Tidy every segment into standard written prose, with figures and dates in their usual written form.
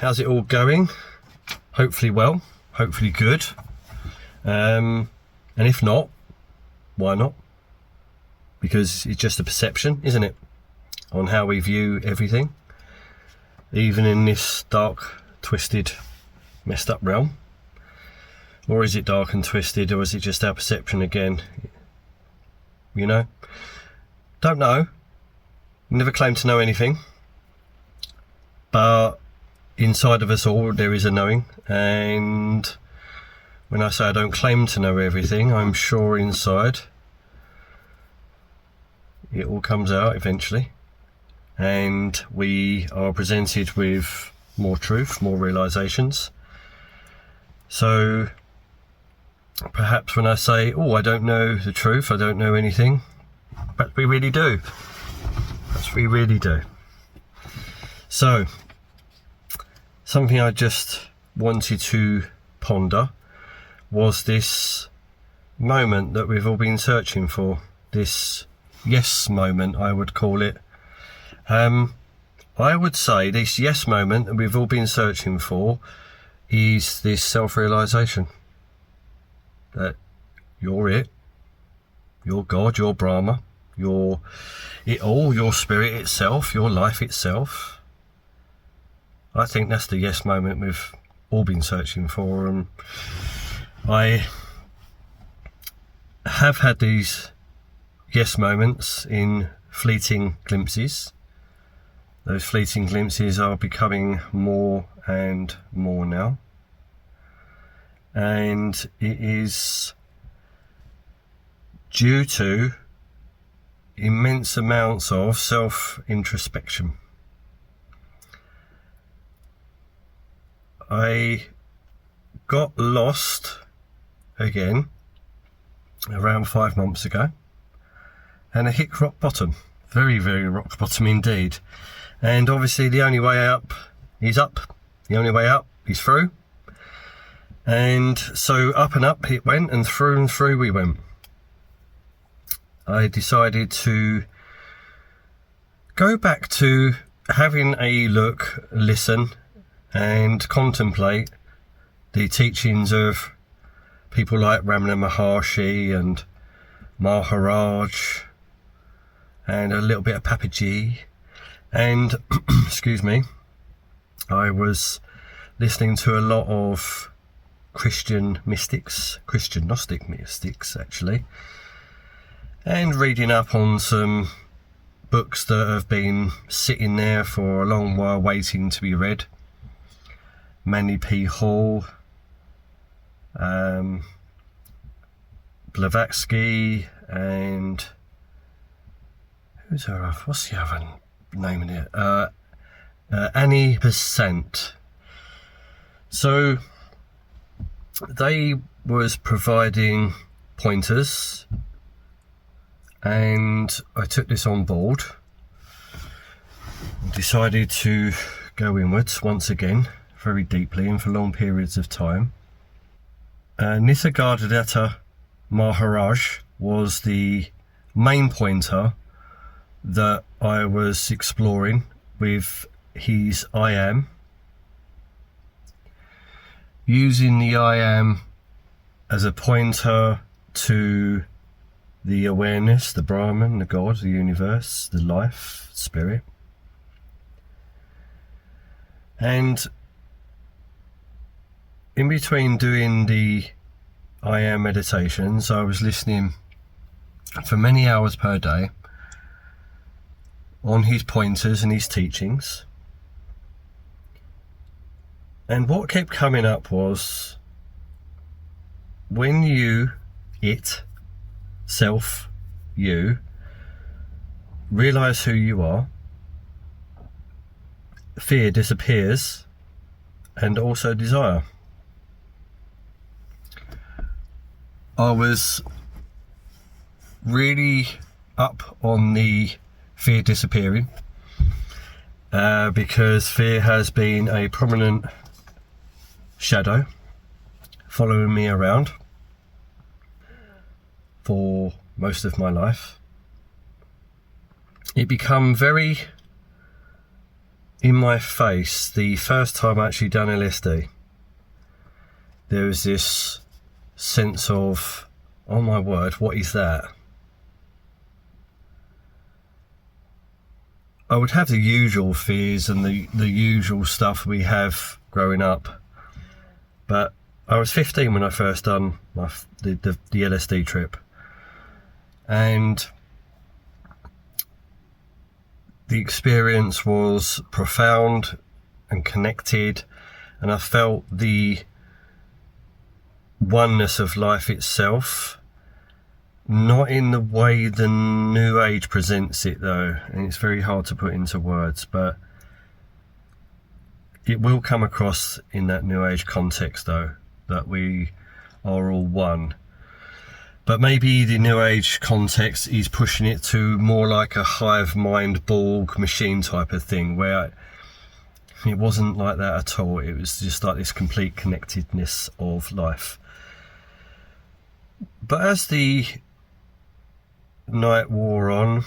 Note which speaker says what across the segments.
Speaker 1: How's it all going? Hopefully well, hopefully good. And if not, why not? Because it's just a perception, isn't it? On how we view everything. Even in this dark, twisted, messed up realm. Or is it dark and twisted, or is it just our perception again? You know? Don't know. Never claim to know anything. But inside of us all there is a knowing, and when I say I don't claim to know everything, I'm sure inside it all comes out eventually, and we are presented with more truth, more realizations. So perhaps when I say, oh, I don't know the truth, I don't know anything, but we really do. Perhaps we really do. So something I just wanted to ponder was this moment that we've all been searching for. This yes moment, I would call it. I would say this yes moment that we've all been searching for is this self-realization. That you're it, you're God, you're Brahma, you're it all, your spirit itself, your life itself. I think that's the yes moment we've all been searching for, and I have had these yes moments in fleeting glimpses. Those fleeting glimpses are becoming more and more now, and it is due to immense amounts of self-introspection. I got lost again around 5 months ago, and I hit rock bottom, very, very rock bottom indeed. And obviously the only way up is up, the only way up is through. And so up and up it went, and through we went. I decided to go back to having a look, listen, and contemplate the teachings of people like Ramana Maharshi and Maharaj and a little bit of Papaji. And excuse me, I was listening to a lot of Christian mystics, Christian Gnostic mystics actually, and reading up on some books that have been sitting there for a long while waiting to be read. Manly P. Hall, Blavatsky, and what's the other name in it? Annie Besant. So they was providing pointers, and I took this on board and decided to go inwards once again, very deeply and for long periods of time. Nisargadatta Maharaj was the main pointer that I was exploring with his I am, using the I am as a pointer to the awareness, the Brahman, the God, the universe, the life, spirit. And in between doing the I am meditations, I was listening for many hours per day on his pointers and his teachings. And what kept coming up was, when you, it, self, you, realize who you are, fear disappears, and also desire. I was really up on the fear disappearing, because fear has been a prominent shadow following me around for most of my life. It became very in my face the first time I actually done LSD. There was this sense of, oh my word, what is that? I would have the usual fears and the usual stuff we have growing up, but I was 15 when I first done the LSD trip, and the experience was profound and connected, and I felt the oneness of life itself, not in the way the New Age presents it though, and it's very hard to put into words, but it will come across in that New Age context though, that we are all one. But maybe the New Age context is pushing it to more like a hive mind Borg machine type of thing, where it wasn't like that at all. It was just like this complete connectedness of life. But as the night wore on,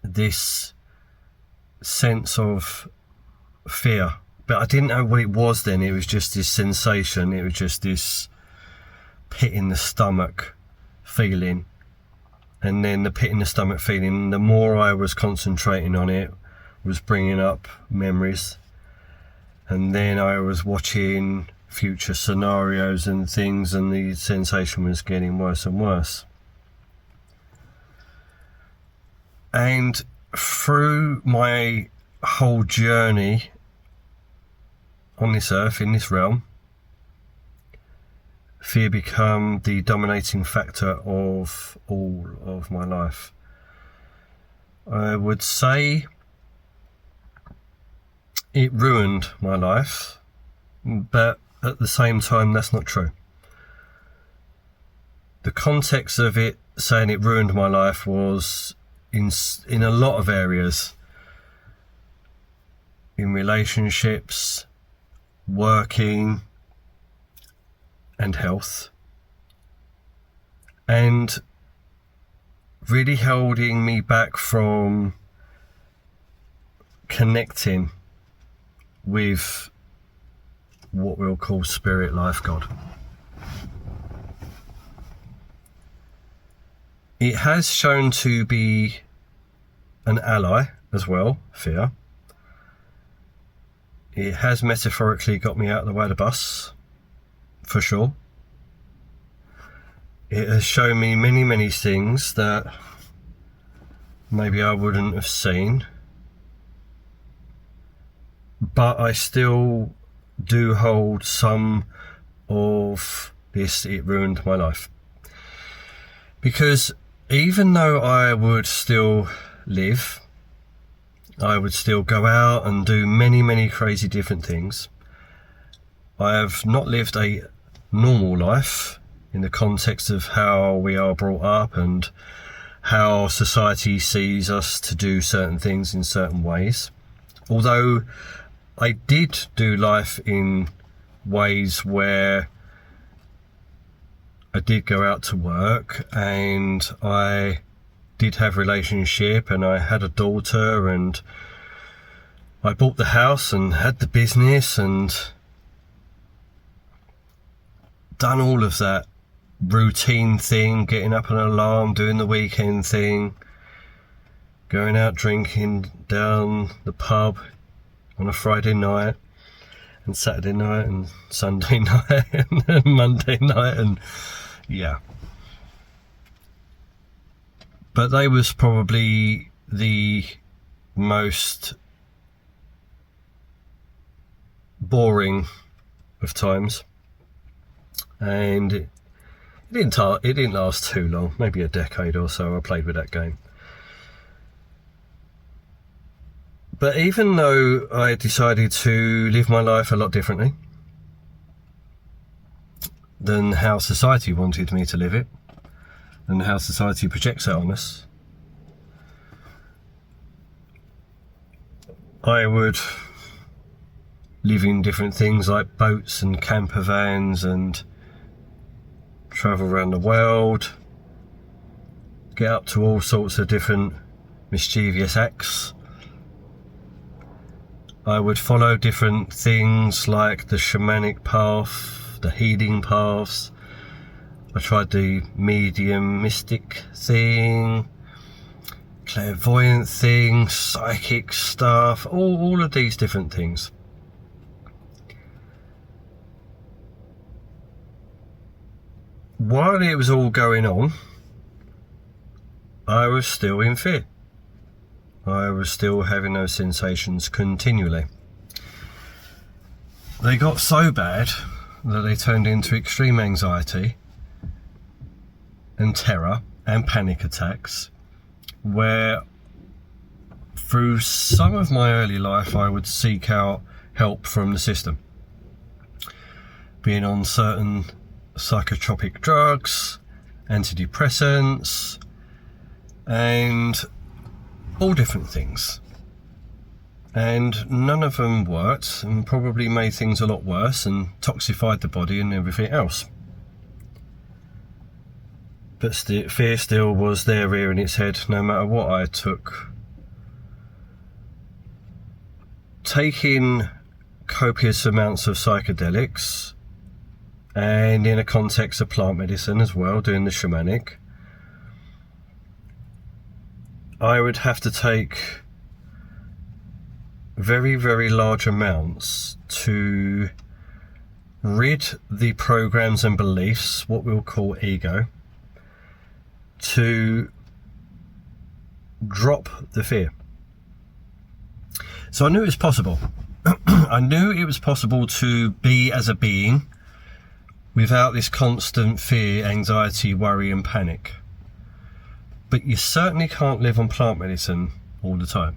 Speaker 1: this sense of fear, but I didn't know what it was then. It was just this sensation. It was just this pit in the stomach feeling, and then the pit in the stomach feeling, the more I was concentrating on it, was bringing up memories, and then I was watching future scenarios and things, and the sensation was getting worse and worse. And through my whole journey on this earth, in this realm, fear became the dominating factor of all of my life. I would say it ruined my life, but at the same time that's not true. The context of it saying it ruined my life was in a lot of areas, in relationships, working, and health, and really holding me back from connecting with what we'll call spirit, life, God. It has shown to be an ally as well, fear. It has metaphorically got me out of the way of the bus, for sure. It has shown me many, many things that maybe I wouldn't have seen, but I still do hold some of this, it ruined my life. Because even though I would still live, I would still go out and do many, many crazy different things, I have not lived a normal life in the context of how we are brought up and how society sees us to do certain things in certain ways. Although I did do life in ways where I did go out to work, and I did have a relationship, and I had a daughter, and I bought the house and had the business and done all of that routine thing, getting up an alarm, doing the weekend thing, going out drinking down the pub on a Friday night and Saturday night and Sunday night and Monday night, and yeah. But they was probably the most boring of times, and it didn't last too long, maybe a decade or so I played with that game. But even though I decided to live my life a lot differently than how society wanted me to live it, and how society projects it on us, I would live in different things like boats and camper vans and travel around the world, get up to all sorts of different mischievous acts, I would follow different things like the shamanic path, the healing paths. I tried the medium mystic thing, clairvoyant thing, psychic stuff, all of these different things. While it was all going on, I was still in fear. I was still having those sensations continually. They got so bad that they turned into extreme anxiety and terror and panic attacks, where through some of my early life I would seek out help from the system, being on certain psychotropic drugs, antidepressants, and all different things, and none of them worked, and probably made things a lot worse and toxified the body and everything else. But fear still was there rearing its head no matter what I took. Taking copious amounts of psychedelics, and in a context of plant medicine as well, doing the shamanic, I would have to take very, very large amounts to rid the programs and beliefs, what we'll call ego, to drop the fear. So I knew it was possible. I knew it was possible to be as a being without this constant fear, anxiety, worry and panic. But you certainly can't live on plant medicine all the time.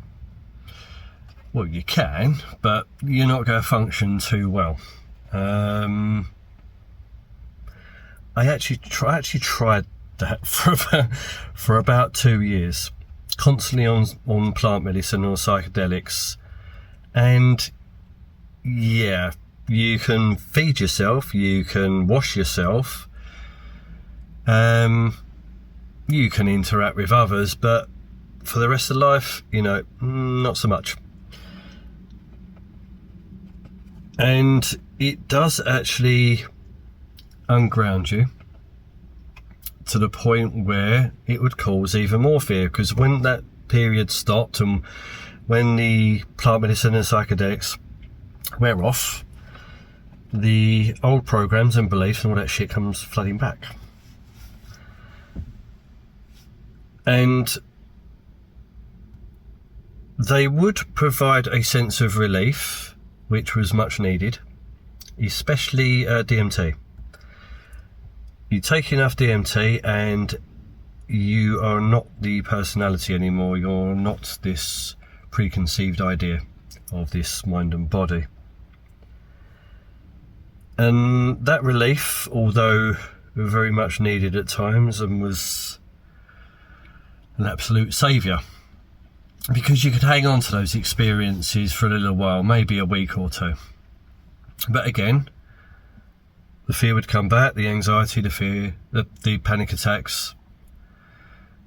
Speaker 1: Well, you can, but you're not going to function too well. I actually tried that for about 2 years, constantly on plant medicine or psychedelics, and yeah, you can feed yourself, you can wash yourself, you can interact with others, but for the rest of life, not so much. And it does actually unground you to the point where it would cause even more fear, because when that period stopped and when the plant medicine and psychedelics wear off, the old programs and beliefs and all that shit comes flooding back. And they would provide a sense of relief, which was much needed, especially DMT. You take enough DMT and you are not the personality anymore. You're not this preconceived idea of this mind and body. And that relief, although very much needed at times, and was an absolute saviour, because you could hang on to those experiences for a little while, maybe a week or two. But again, the fear would come back, the anxiety, the fear, the panic attacks,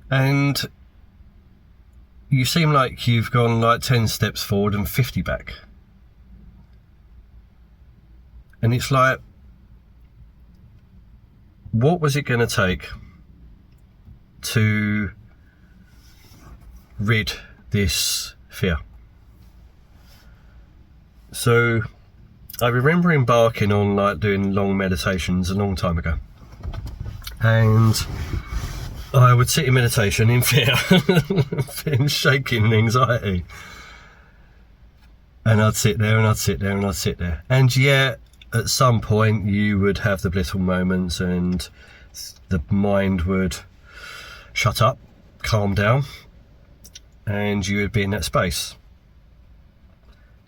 Speaker 1: and you seem like you've gone like 10 steps forward and 50 back. And it's like, what was it going to take to rid this fear? So I remember embarking on like doing long meditations a long time ago, and I would sit in meditation in fear, in shaking and anxiety, and I'd sit there and I'd sit there and I'd sit there, and yeah, at some point you would have the blissful moments and the mind would shut up, calm down, and you would be in that space.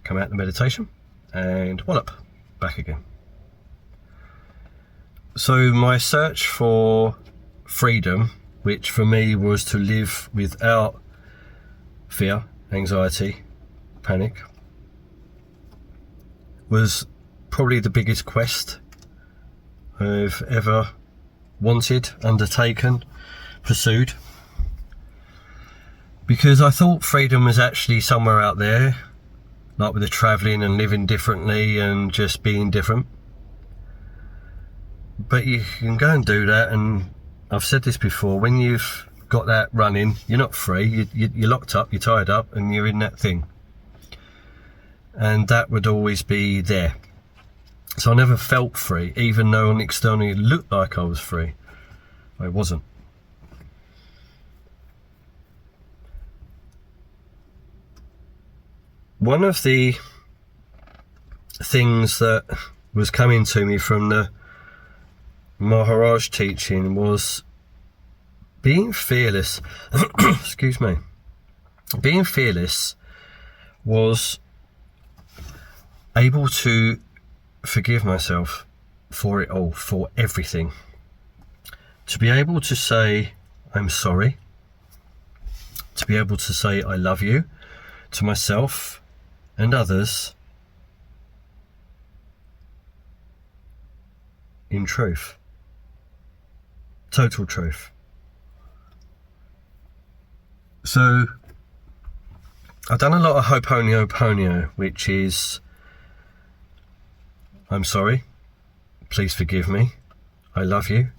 Speaker 1: Come out of the meditation and wallop, back again. So my search for freedom, which for me was to live without fear, anxiety, panic, was probably the biggest quest I've ever wanted, undertaken, pursued. Because I thought freedom was actually somewhere out there like with the travelling and living differently and just being different. But you can go and do that, and I've said this before, when you've got that running, you're not free, you're locked up, you're tied up, and you're in that thing. And that would always be there. So I never felt free, even though on externally it looked like I was free. I wasn't. One of the things that was coming to me from the Maharaj teaching was being fearless. Excuse me. Being fearless was able to forgive myself for it all, for everything. To be able to say, I'm sorry. To be able to say, I love you, to myself and others, in truth. Total truth. So, I've done a lot of ho'oponopono, which is, I'm sorry, please forgive me, I love you,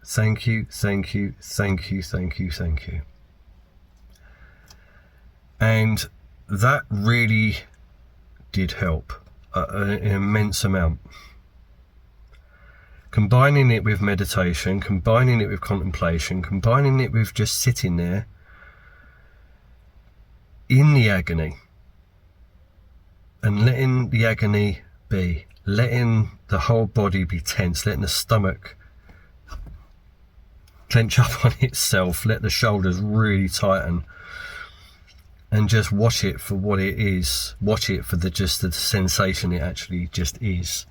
Speaker 1: thank you, thank you, thank you, thank you, thank you. And that really did help an immense amount. Combining it with meditation, combining it with contemplation, combining it with just sitting there in the agony and letting the agony be, letting the whole body be tense, letting the stomach clench up on itself, let the shoulders really tighten, and just watch it for what it is. Watch it for the sensation it actually just is.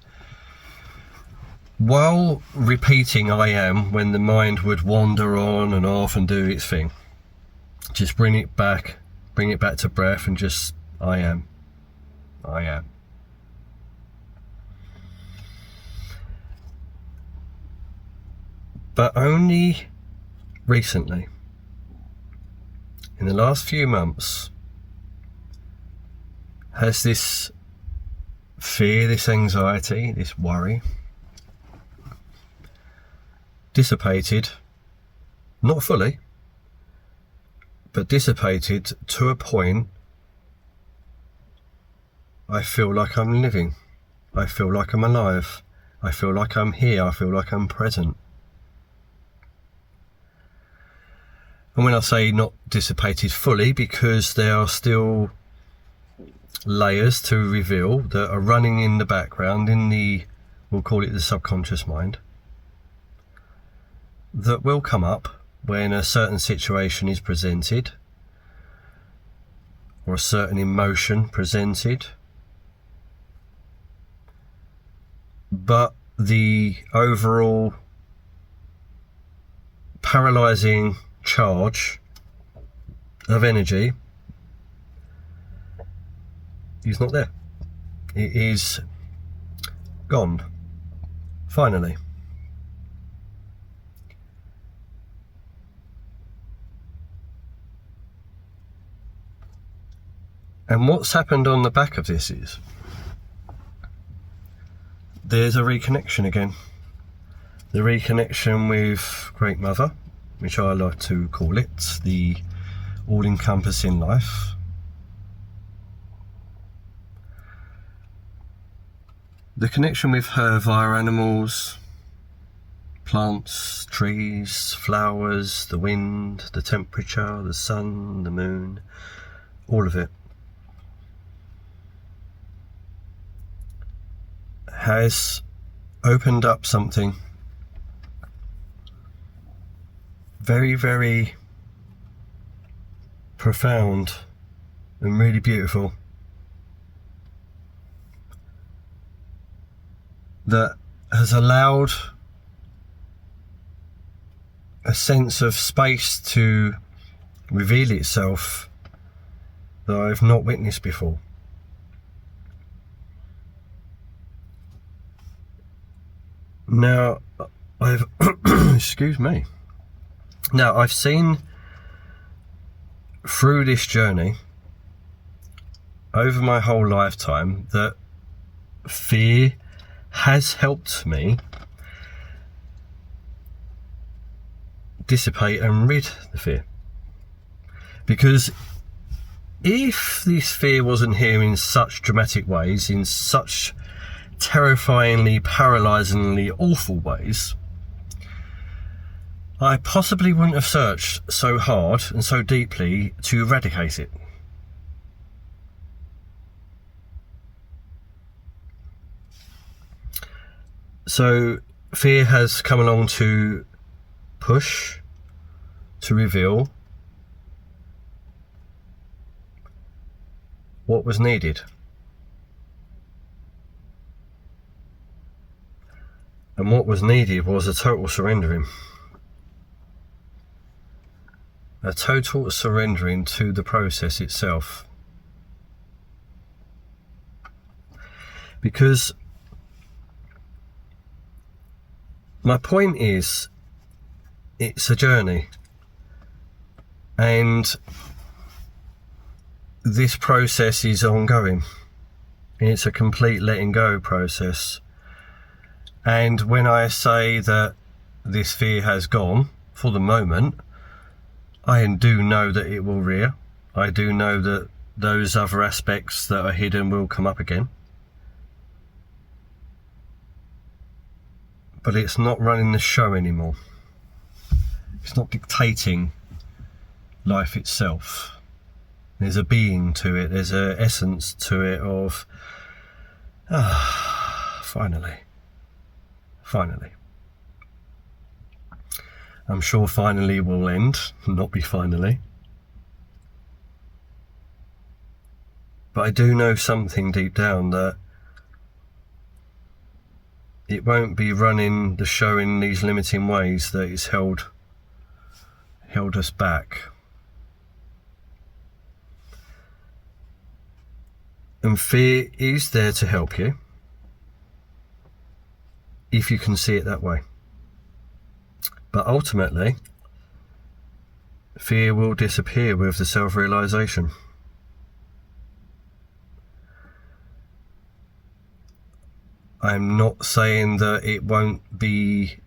Speaker 1: While repeating I am, when the mind would wander on and off and do its thing, just bring it back to breath, and just I am. I am. But only recently, in the last few months, has this fear, this anxiety, this worry dissipated, not fully, but dissipated to a point I feel like I'm living. I feel like I'm alive. I feel like I'm here. I feel like I'm present. And when I say not dissipated fully, because there are still layers to reveal that are running in the background, in the, we'll call it the subconscious mind, that will come up when a certain situation is presented, or a certain emotion presented. But the overall paralyzing charge of energy is not there. It is gone, finally. And what's happened on the back of this is there's a reconnection again. The reconnection with Great Mother, which I like to call it, the all-encompassing life. The connection with her via animals, plants, trees, flowers, the wind, the temperature, the sun, the moon, all of it, has opened up something very, very profound and really beautiful, that has allowed a sense of space to reveal itself that I've not witnessed before. Now, I've excuse me. Now, I've seen through this journey, over my whole lifetime that fear has helped me dissipate and rid the fear. Because if this fear wasn't here in such dramatic ways, in such terrifyingly, paralysingly awful ways, I possibly wouldn't have searched so hard and so deeply to eradicate it. So fear has come along to push, to reveal what was needed. And what was needed was a total surrendering. A total surrendering to the process itself. Because my point is, it's a journey. And this process is ongoing. It's a complete letting go process. And when I say that this fear has gone, for the moment, I do know that it will rear. I do know that those other aspects that are hidden will come up again. But it's not running the show anymore. It's not dictating life itself. There's a being to it. There's an essence to it of, finally. I'm sure finally will end, not be finally. But I do know something deep down that it won't be running the show in these limiting ways that it's held us back. And fear is there to help you, if you can see it that way. But ultimately, fear will disappear with the self-realization. I'm not saying that it won't be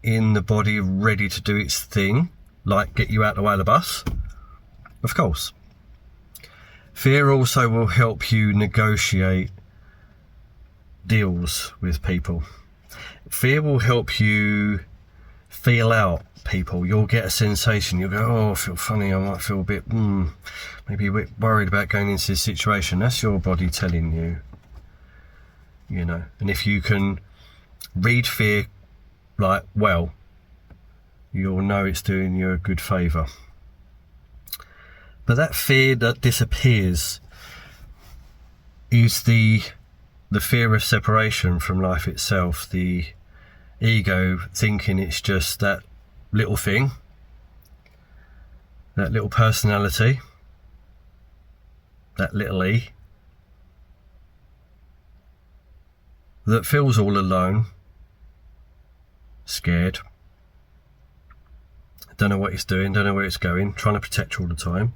Speaker 1: in the body ready to do its thing, like get you out the way of the bus. Of course. Fear also will help you negotiate deals with people. Fear will help you feel out people. You'll get a sensation. You'll go, oh, I feel funny. I might feel a bit, maybe a bit worried about going into this situation. That's your body telling you, you know. And if you can read fear like well, you'll know it's doing you a good favour. But that fear that disappears is the fear of separation from life itself, the ego thinking it's just that little thing, that little personality, that little e, that feels all alone, scared, don't know what it's doing, don't know where it's going, trying to protect you all the time.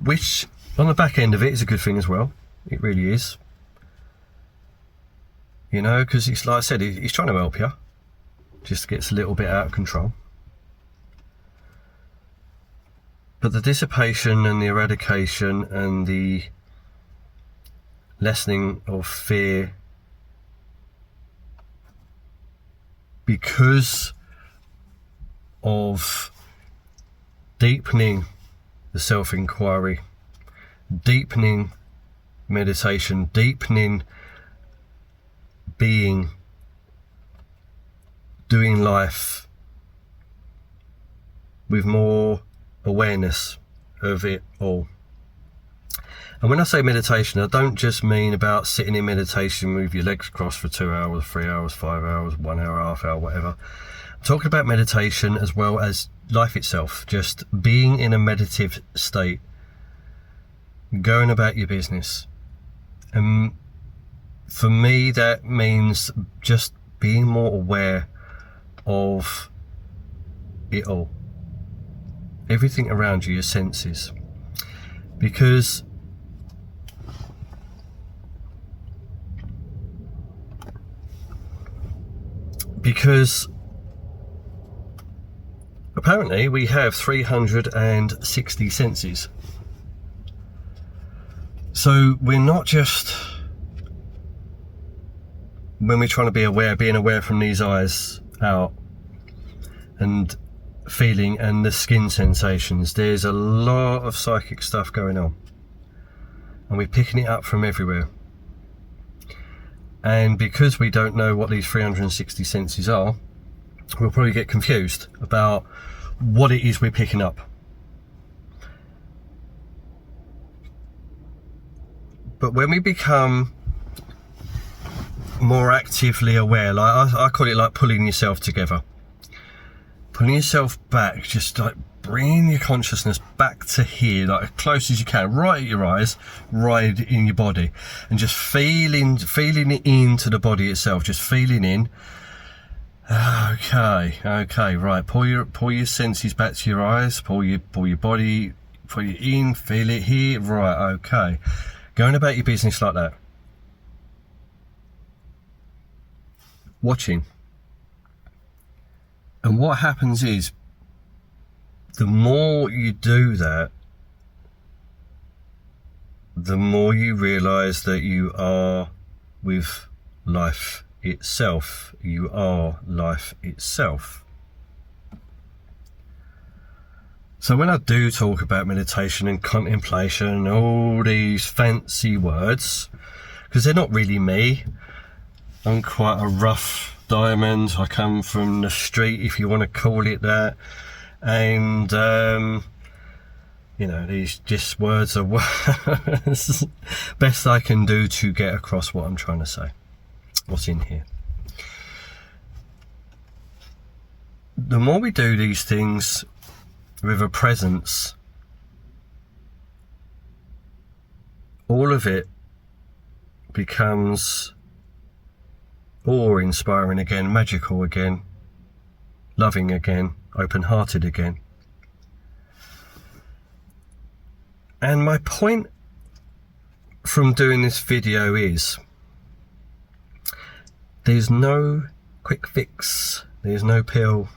Speaker 1: Which, on the back end of it, is a good thing as well. It really is. You know, because it's like I said, he's trying to help you. Just gets a little bit out of control. But the dissipation and the eradication and the lessening of fear, because of deepening the self-inquiry, deepening meditation, deepening being, doing life with more awareness of it all. And when I say meditation, I don't just mean about sitting in meditation with your legs crossed for 2 hours, 3 hours, 5 hours, 1 hour, half hour, whatever. I'm talking about meditation as well as life itself, just being in a meditative state, going about your business. And for me, that means just being more aware of it all, everything around you, your senses. Because because apparently we have 360 senses. So we're not just, when we're trying to be aware, being aware from these eyes out and feeling and the skin sensations, there's a lot of psychic stuff going on, and we're picking it up from everywhere. And because we don't know what these 360 senses are, we'll probably get confused about what it is we're picking up. But when we become more actively aware, like I call it like pulling yourself together, pulling yourself back, just like bringing your consciousness back to here, like as close as you can, right at your eyes, right in your body, and just feeling it into the body itself, just feeling in. Okay, right. Pull your senses back to your eyes, pull your body, pull it in, feel it here, right, okay. Going about your business like that. Watching. And what happens is, the more you do that, the more you realise that you are with life itself. You are life itself. So when I do talk about meditation and contemplation and all these fancy words, because they're not really me, I'm quite a rough diamond. I come from the street, if you want to call it that, and you know, these just words are words. Best I can do to get across what I'm trying to say, what's in here. The more we do these things with a presence, all of it becomes awe-inspiring again, magical again, loving again, open-hearted again. And my point from doing this video is, there's no quick fix, there's no pill.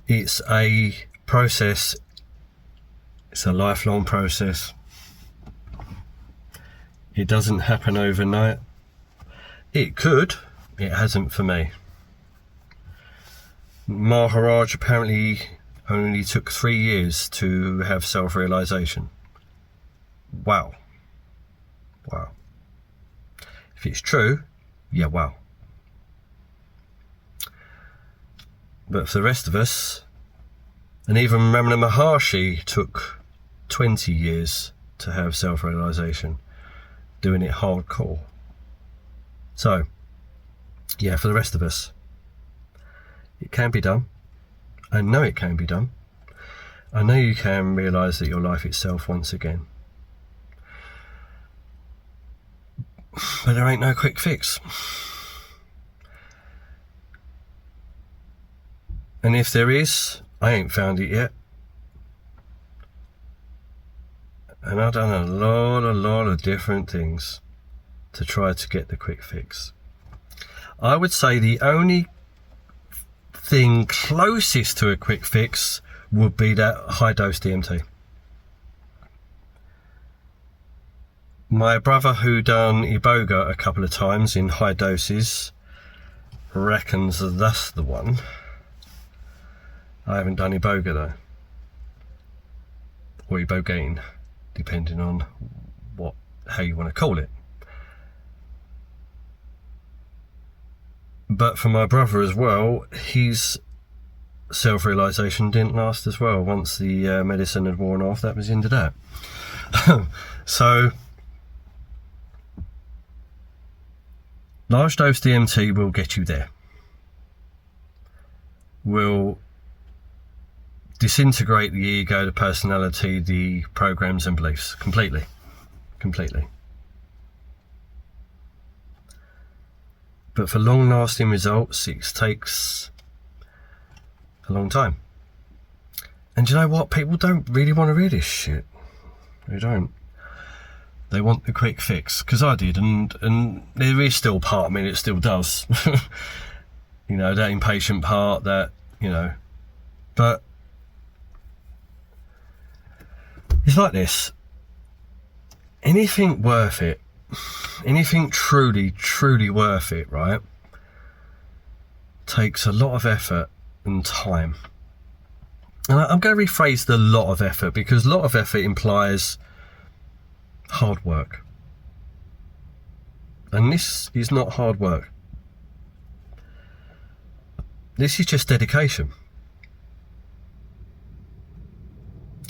Speaker 1: It's a process, it's a lifelong process. It doesn't happen overnight. It could, it hasn't for me. Maharaj apparently only took 3 years to have self-realization. Wow. Wow. If it's true, yeah, wow. But for the rest of us, and even Ramana Maharshi took 20 years to have self-realization, doing it hardcore. So, yeah, for the rest of us, it can be done. I know it can be done. I know you can realise that your life itself once again. But there ain't no quick fix. And if there is, I ain't found it yet. And I've done a lot of different things to try to get the quick fix. I would say the only thing closest to a quick fix would be that high dose DMT. My brother, who done Iboga a couple of times in high doses, reckons that's the one. I haven't done Iboga though, or Ibogaine, depending on how you want to call it. But for my brother as well, his self-realization didn't last as well. Once the medicine had worn off, that was into that. So large dose DMT will get you there. Will disintegrate the ego, the personality, the programs and beliefs completely. But for long-lasting results, it takes a long time. And you know what? People don't really want to read this shit. They don't. They want the quick fix, because I did, and there is still part of me that still does. You know, that impatient part, that, you know. But it's like this. Anything worth it, anything truly, truly worth it, right, takes a lot of effort and time. And I'm going to rephrase the lot of effort, because a lot of effort implies hard work. And this is not hard work. This is just dedication.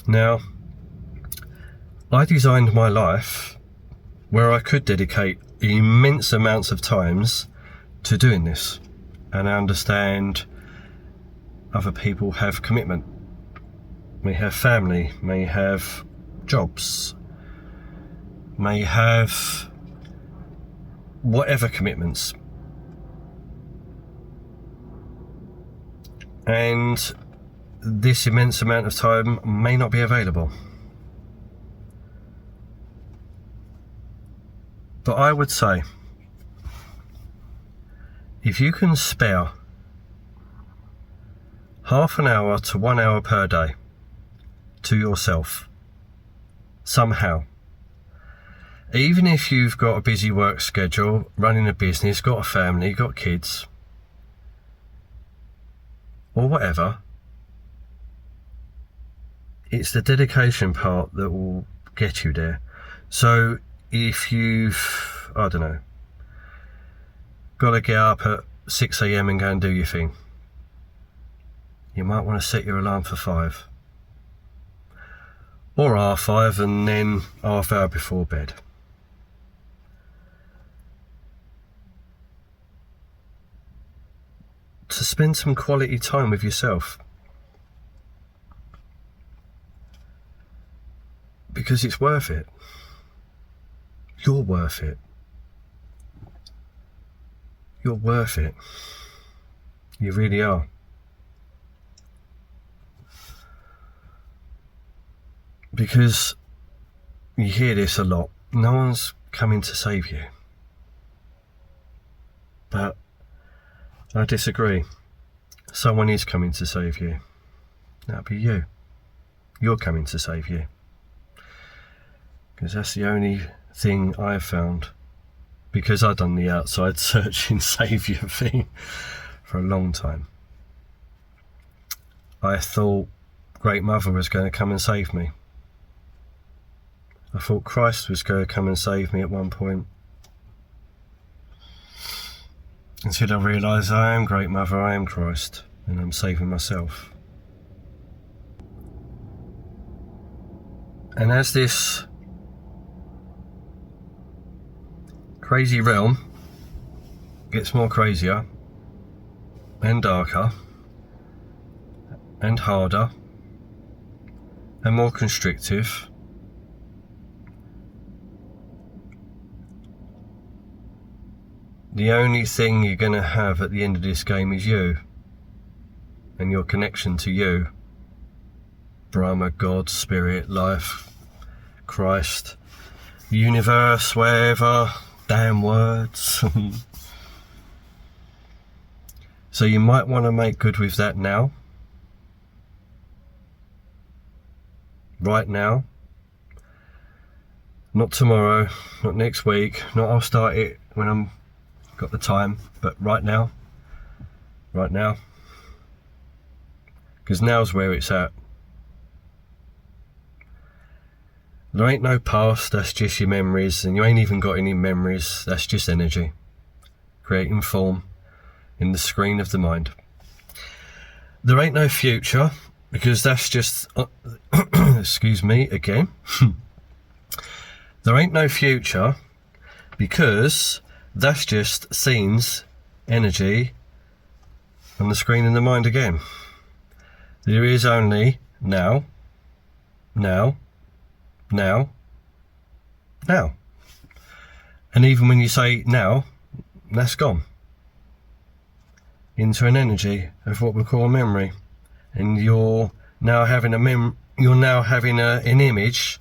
Speaker 1: Now, I designed my life where I could dedicate immense amounts of times to doing this. And I understand other people have commitment. May have family, may have jobs, may have whatever commitments. And this immense amount of time may not be available. But I would say, if you can spare half an hour to 1 hour per day to yourself, somehow, even if you've got a busy work schedule, running a business, got a family, got kids, or whatever, it's the dedication part that will get you there. So if you've, I don't know, got to get up at 6 AM and go and do your thing, you might want to set your alarm for 5 or half 5, and then half hour before bed. To spend some quality time with yourself, because it's worth it. You're worth it. You're worth it. You really are. Because you hear this a lot. No one's coming to save you. But I disagree. Someone is coming to save you. That'll be you. You're coming to save you. Because that's the only thing I've found. Because I've done the outside searching saviour thing for a long time. I thought Great Mother was going to come and save me. I thought Christ was going to come and save me at one point. Until I realised I am Great Mother, I am Christ, and I'm saving myself. And as this crazy realm gets more crazier and darker and harder and more constrictive, the only thing you're going to have at the end of this game is you and your connection to you. Brahma, God, Spirit, Life, Christ, universe, wherever, damn words. So you might want to make good with that now. Right now. Not tomorrow, not next week, not I'll start it when I'm got the time, but right now, because now's where it's at. There ain't no past, that's just your memories, and you ain't even got any memories, that's just energy creating form in the screen of the mind. There ain't no future, because that's just excuse me again. There ain't no future, because that's just scenes, energy, on the screen in the mind again. There is only now, now, now, now. And even when you say now, that's gone into an energy of what we call a memory. And you're now having an image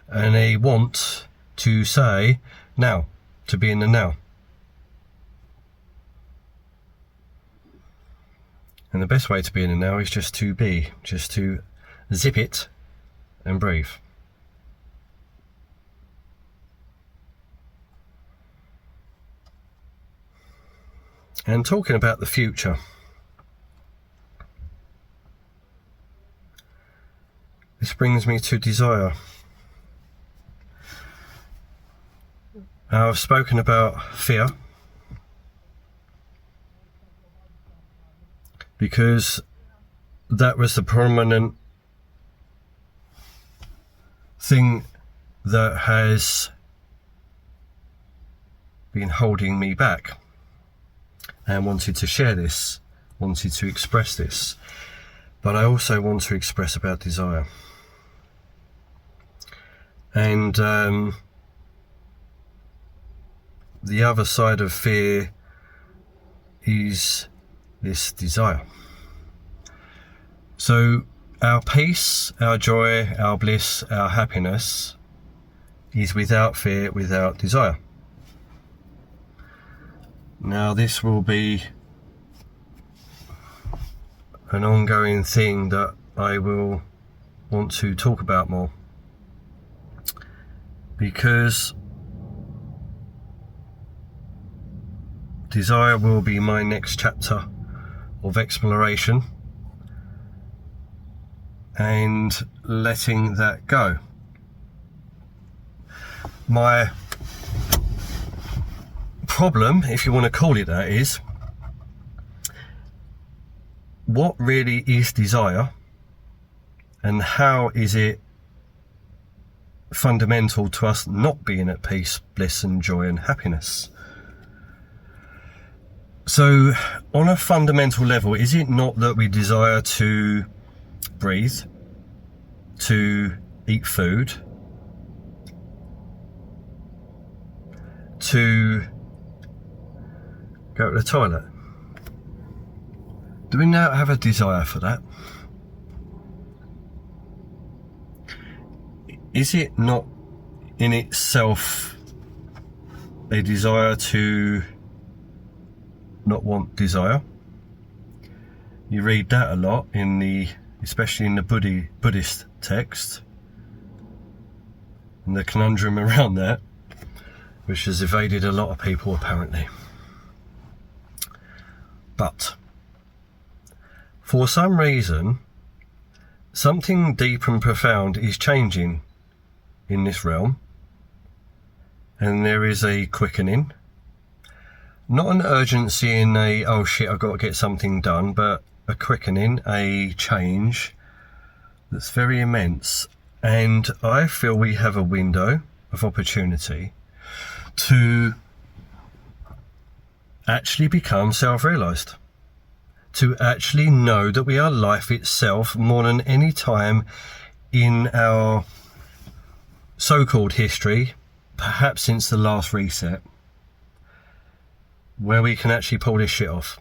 Speaker 1: and a want to say now, to be in the now. And the best way to be in the now is just to be, just to zip it and breathe. And talking about the future, this brings me to desire. I've spoken about fear because that was the prominent thing that has been holding me back, and wanted to share this, wanted to express this. But I also want to express about desire. And the other side of fear is this desire. So our peace, our joy, our bliss, our happiness is without fear, without desire. Now this will be an ongoing thing that I will want to talk about more, because desire will be my next chapter of exploration and letting that go. My problem, if you want to call it that, is what really is desire, and how is it fundamental to us not being at peace, bliss and joy and happiness? So on a fundamental level, is it not that we desire to breathe, to eat food, to go to the toilet? Do we now have a desire for that? Is it not in itself a desire to not want desire? You read that a lot in the, especially in the Buddhist text, and the conundrum around that, which has evaded a lot of people apparently. But for some reason, something deep and profound is changing in this realm, and there is a quickening, not an urgency in a, oh shit, I've got to get something done, but a quickening, a change that's very immense. And I feel we have a window of opportunity to actually become self-realized, to actually know that we are life itself more than any time in our so-called history, perhaps since the last reset, where we can actually pull this shit off.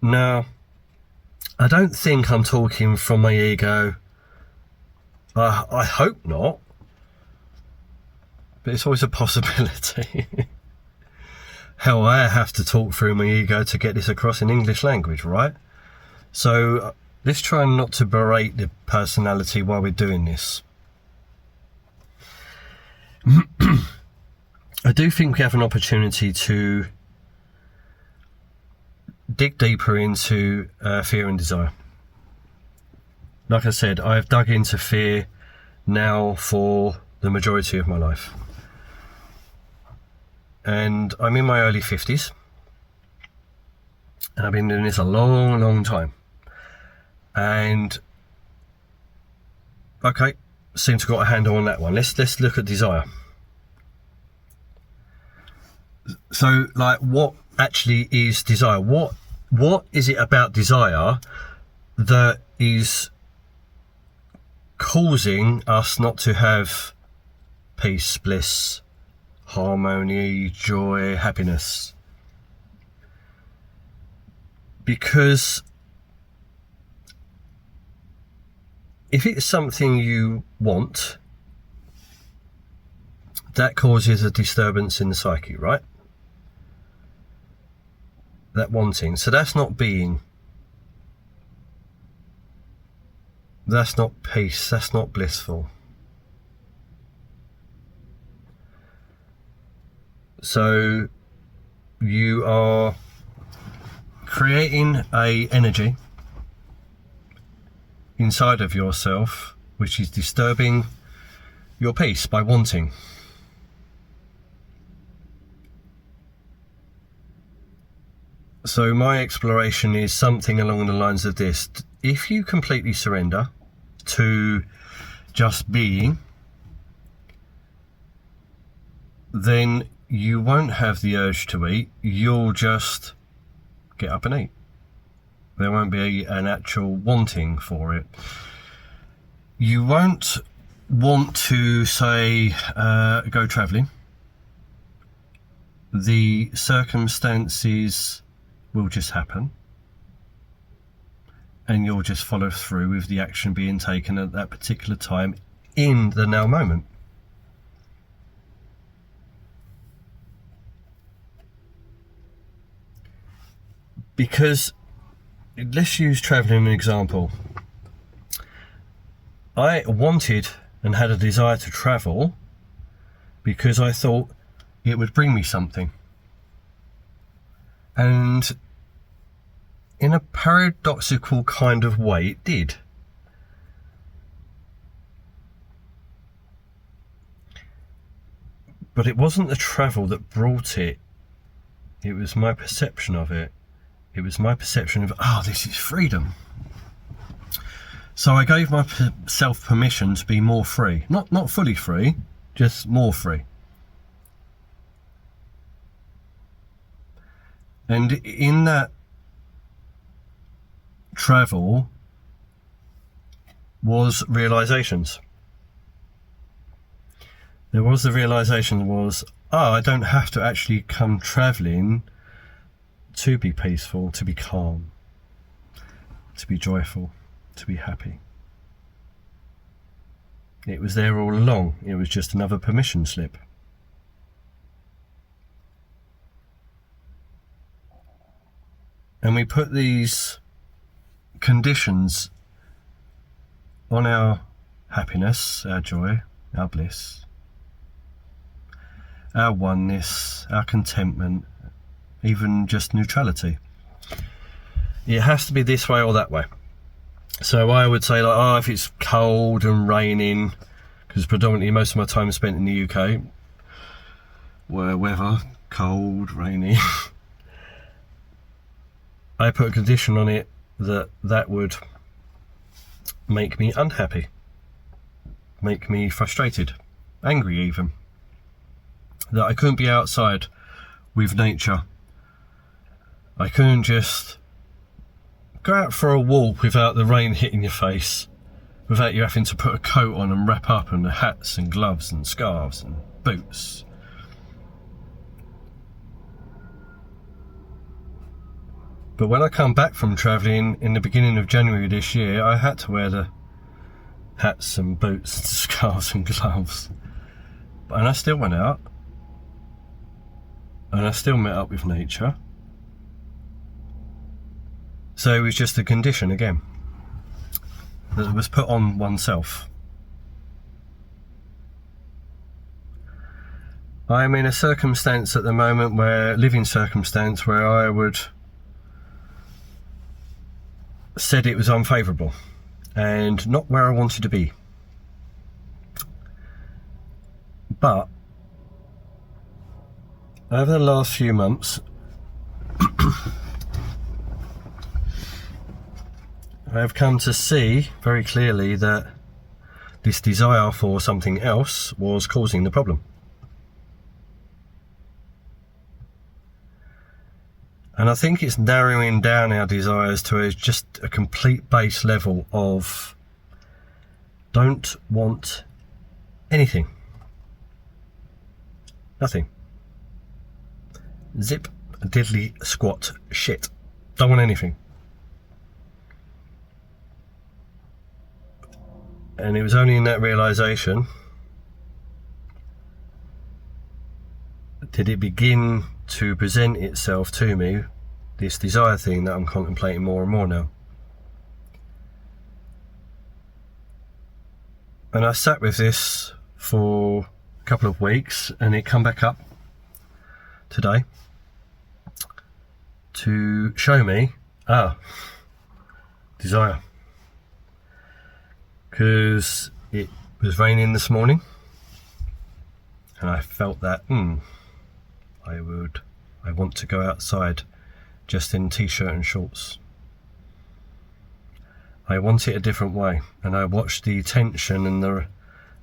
Speaker 1: Now, I don't think I'm talking from my ego. I hope not, but it's always a possibility. Hell, I have to talk through my ego to get this across in English language, right? So let's try not to berate the personality while we're doing this. I do think we have an opportunity to dig deeper into fear and desire. Like I said, I've dug into fear now for the majority of my life. And I'm in my early 50s. And I've been doing this a long, long time. And okay, seem to got a handle on that one. Let's look at desire. So, like, what actually is desire? What is it about desire that is causing us not to have peace, bliss, harmony, joy, happiness? Because if it's something you want, that causes a disturbance in the psyche, right? That wanting. So that's not being. That's not peace. That's not blissful. So you are creating a energy inside of yourself which is disturbing your peace by wanting. So my exploration is something along the lines of this. If you completely surrender to just being, then you won't have the urge to eat. You'll just get up and eat. There won't be an actual wanting for it. You won't want to, say, go travelling. The circumstances will just happen, and you'll just follow through with the action being taken at that particular time in the now moment. Because, let's use travelling as an example. I wanted and had a desire to travel because I thought it would bring me something. And in a paradoxical kind of way, it did. But it wasn't the travel that brought it. It was my perception of it. It was my perception of, this is freedom. So I gave myself permission to be more free. Not fully free, just more free. And in that travel was realizations. There was the realization was, I don't have to actually come traveling to be peaceful, to be calm, to be joyful, to be happy. It was there all along. It was just another permission slip. And we put these conditions on our happiness, our joy, our bliss, our oneness, our contentment, even just neutrality. It has to be this way or that way. So I would say, if it's cold and raining, because predominantly most of my time is spent in the UK, where weather, cold, rainy, I put a condition on it that would make me unhappy, make me frustrated, angry even. That I couldn't be outside with nature. I couldn't just go out for a walk without the rain hitting your face, without you having to put a coat on and wrap up, and hats and gloves and scarves and boots. But when I come back from travelling in the beginning of January this year, I had to wear the hats and boots and scarves and gloves. And I still went out. And I still met up with nature. So it was just a condition again that was put on oneself. I'm in a circumstance at the moment living circumstance where I would said it was unfavourable and not where I wanted to be. But over the last few months, I have come to see very clearly that this desire for something else was causing the problem. And I think it's narrowing down our desires to just a complete base level of don't want anything. Nothing. Zip, diddly, squat, shit. Don't want anything. And it was only in that realisation did it begin to present itself to me, this desire thing that I'm contemplating more and more now. And I sat with this for a couple of weeks, and it come back up today to show me, desire. Because it was raining this morning, and I felt that, I want to go outside just in t-shirt and shorts. I want it a different way, and I watched the tension and the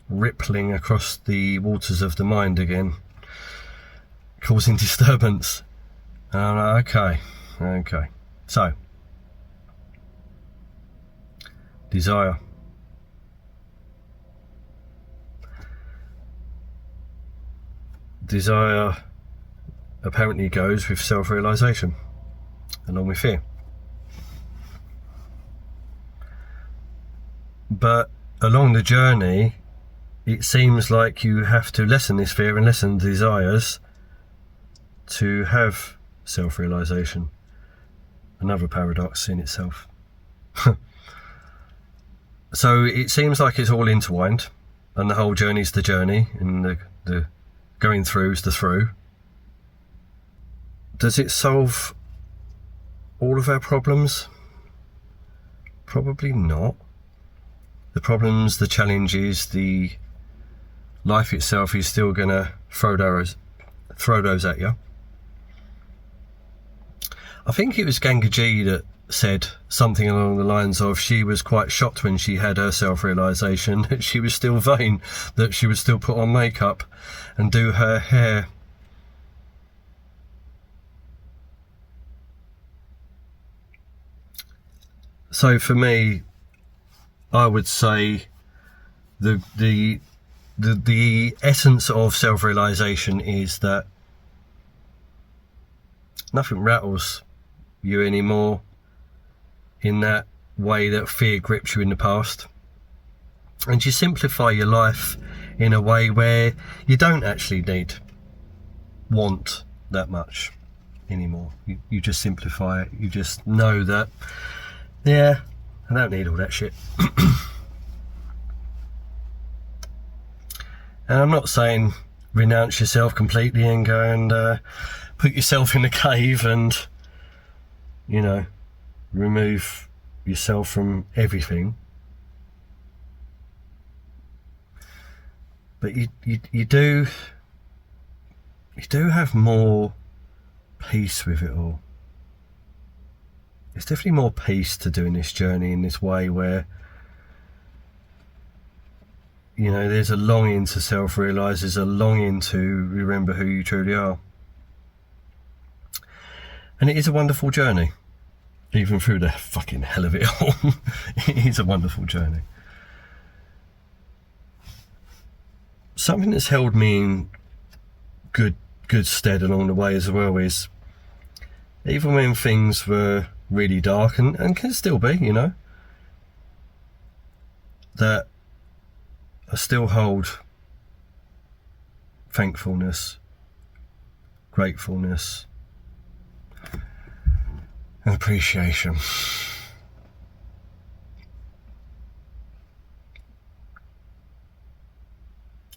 Speaker 1: rippling across the waters of the mind again, causing disturbance. And I'm like, okay. So, desire. Desire apparently goes with self-realization, along with fear. But along the journey, it seems like you have to lessen this fear and lessen desires to have self-realization. Another paradox in itself. So it seems like it's all intertwined, and the whole journey's the journey, and the going through's the through. Does it solve all of our problems? Probably not. The problems, the challenges, the life itself is still going to throw those at you. I think it was Gangaji that said something along the lines of, she was quite shocked when she had her self-realization that she was still vain, that she would still put on makeup and do her hair. So for me, I would say the essence of self-realization is that nothing rattles you anymore in that way that fear grips you in the past, and you simplify your life in a way where you don't actually want that much anymore. You just simplify it. You just know that, yeah, I don't need all that shit. And I'm not saying renounce yourself completely and go and put yourself in a cave and, remove yourself from everything. But you do have more peace with it all. There's definitely more peace to doing this journey in this way where, there's a longing to self-realise, there's a longing to remember who you truly are. And it is a wonderful journey, even through the fucking hell of it all. It is a wonderful journey. Something that's held me in good stead along the way as well is, even when things were really dark and can still be, that I still hold thankfulness, gratefulness, and appreciation.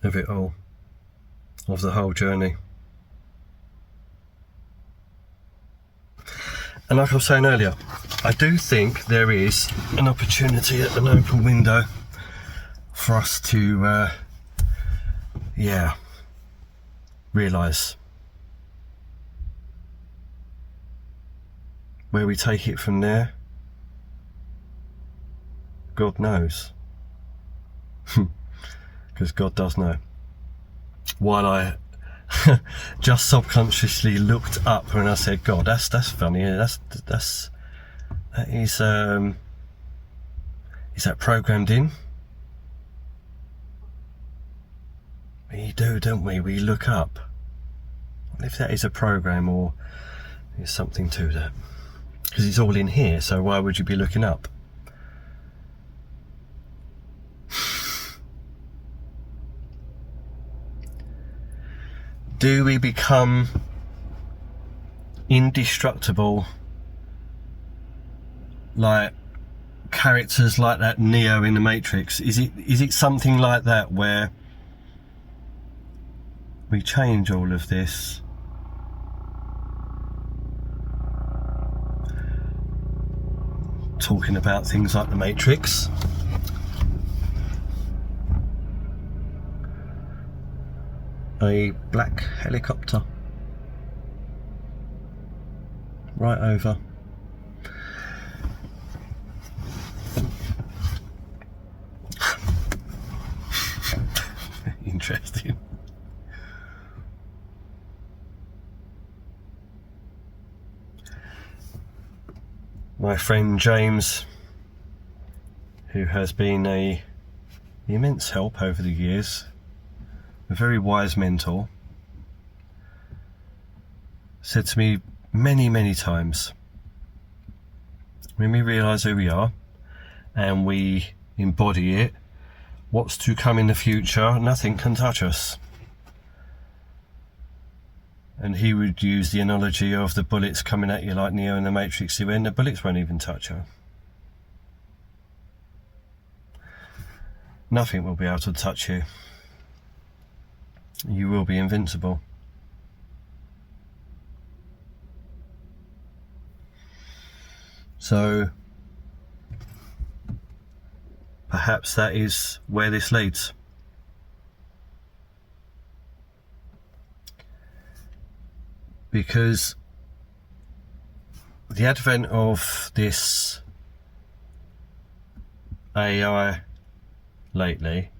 Speaker 1: Of it all, of the whole journey. And like I was saying earlier, I do think there is an opportunity at an open window for us to, realise where we take it from there. God knows. Because God does know. While I just subconsciously looked up and I said, God, that's funny. That is that programmed in? We do, don't we? We look up. If that is a program or there's something to that. Because it's all in here, so why would you be looking up? Do we become indestructible, like characters like that Neo in the Matrix? Is it something like that, where we change all of this talking about things like the Matrix? A black helicopter right over. Interesting. My friend James, who has been an immense help over the years, a very wise mentor, said to me many times, when we realise who we are and we embody it, what's to come in the future, nothing can touch us. And he would use the analogy of the bullets coming at you like Neo in the Matrix, when the bullets won't even touch you. Nothing will be able to touch you. You will be invincible. So perhaps that is where this leads. Because the advent of this AI lately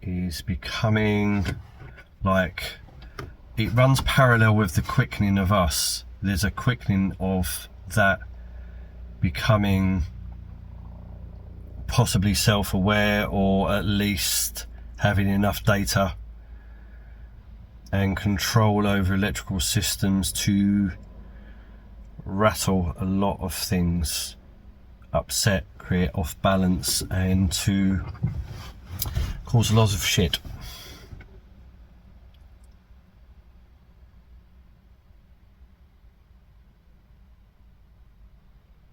Speaker 1: is becoming like, it runs parallel with the quickening of us. There's a quickening of that becoming possibly self-aware, or at least having enough data and control over electrical systems to rattle a lot of things, upset, create off balance, and to cause a lot of shit.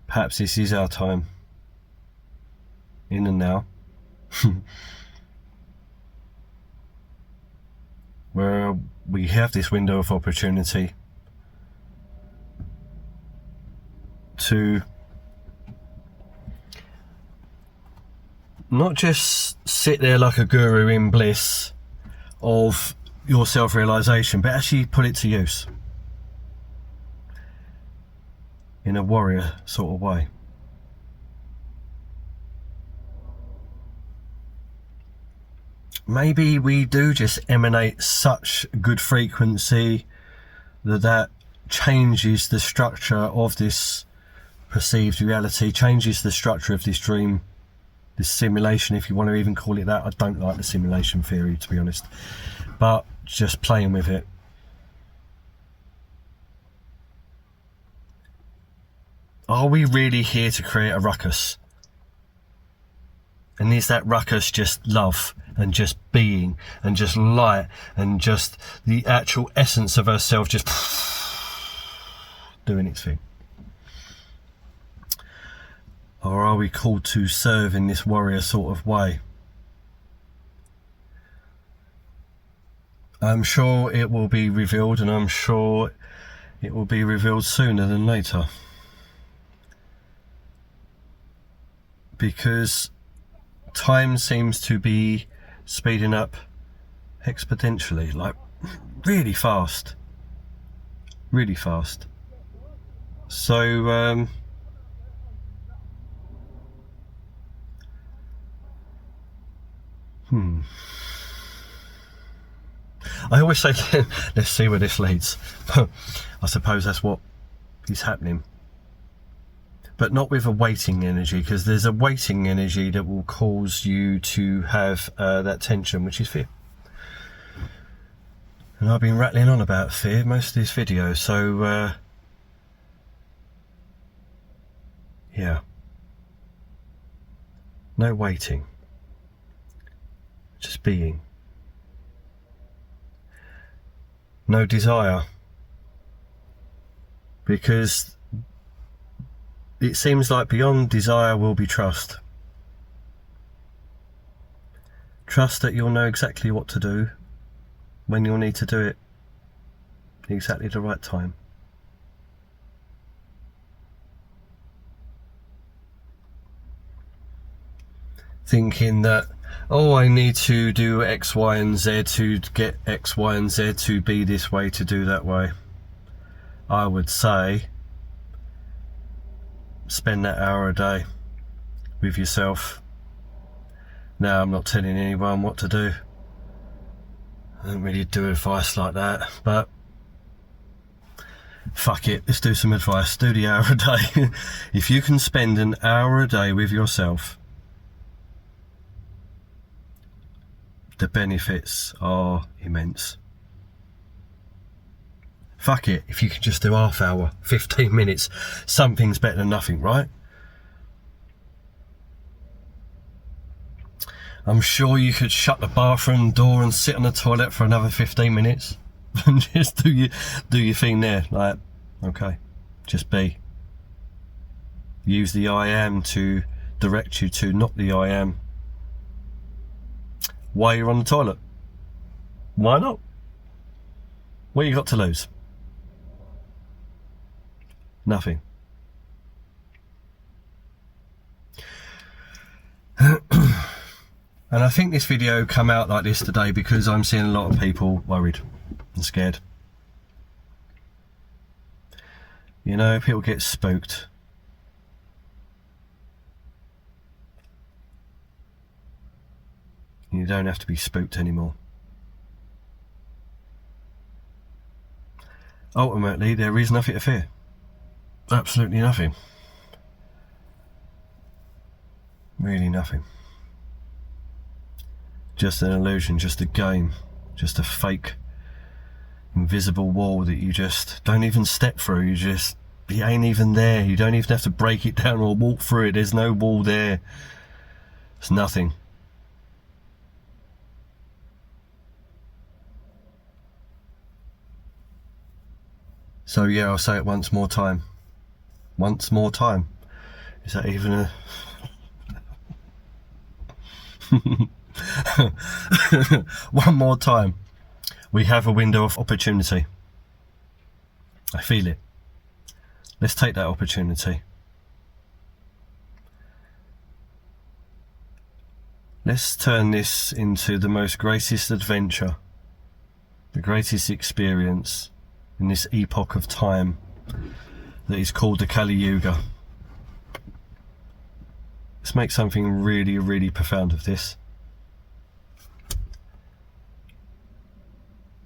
Speaker 1: Perhaps this is our time, in and now, where we have this window of opportunity to not just sit there like a guru in bliss of your self-realization, but actually put it to use in a warrior sort of way. Maybe we do just emanate such good frequency that changes the structure of this perceived reality, changes the structure of this dream, this simulation, if you want to even call it that. I don't like the simulation theory, to be honest, but just playing with it. Are we really here to create a ruckus? And is that ruckus just love and just being and just light and just the actual essence of ourselves just doing its thing? Or are we called to serve in this warrior sort of way? I'm sure it will be revealed, and I'm sure it will be revealed sooner than later. Because time seems to be speeding up exponentially, like really fast. Really fast. So, I always say, let's see where this leads. I suppose that's what is happening. But not with a waiting energy, because there's a waiting energy that will cause you to have that tension, which is fear. And I've been rattling on about fear most of this video, so yeah. No waiting. Just being. no desire, because it seems like beyond desire will be trust. Trust that you'll know exactly what to do when you'll need to do it, exactly the right time. Thinking that, oh, I need to do X, Y and Z to get X, Y and Z to be this way, to do that way. I would say spend that hour a day with yourself. Now, I'm not telling anyone what to do. I don't really do advice like that, but fuck it, let's do some advice. Do the hour a day. If you can spend an hour a day with yourself, the benefits are immense. Fuck it, if you can just do half hour, 15 minutes, something's better than nothing, right? I'm sure you could shut the bathroom door and sit on the toilet for another 15 minutes and just do your thing there. Like, okay, just be. Use the I am to direct you to, not the I am. While you're on the toilet. Why not? What you got to lose? Nothing. And I think this video come out like this today because I'm seeing a lot of people worried and scared. You know, people get spooked. You don't have to be spooked anymore. Ultimately, there is nothing to fear. Absolutely nothing. Really nothing. Just an illusion, just a game, just a fake invisible wall that you just don't even step through. It ain't even there. You don't even have to break it down or walk through it. There's no wall there. It's nothing. So yeah, I'll say it once more time. Once more time. Is that even a... One more time. We have a window of opportunity. I feel it. Let's take that opportunity. Let's turn this into the most greatest adventure, the greatest experience in this epoch of time that is called the Kali Yuga. Let's make something really, really profound of this.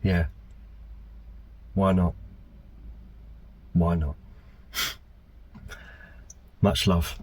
Speaker 1: Yeah. Why not? Why not? Much love.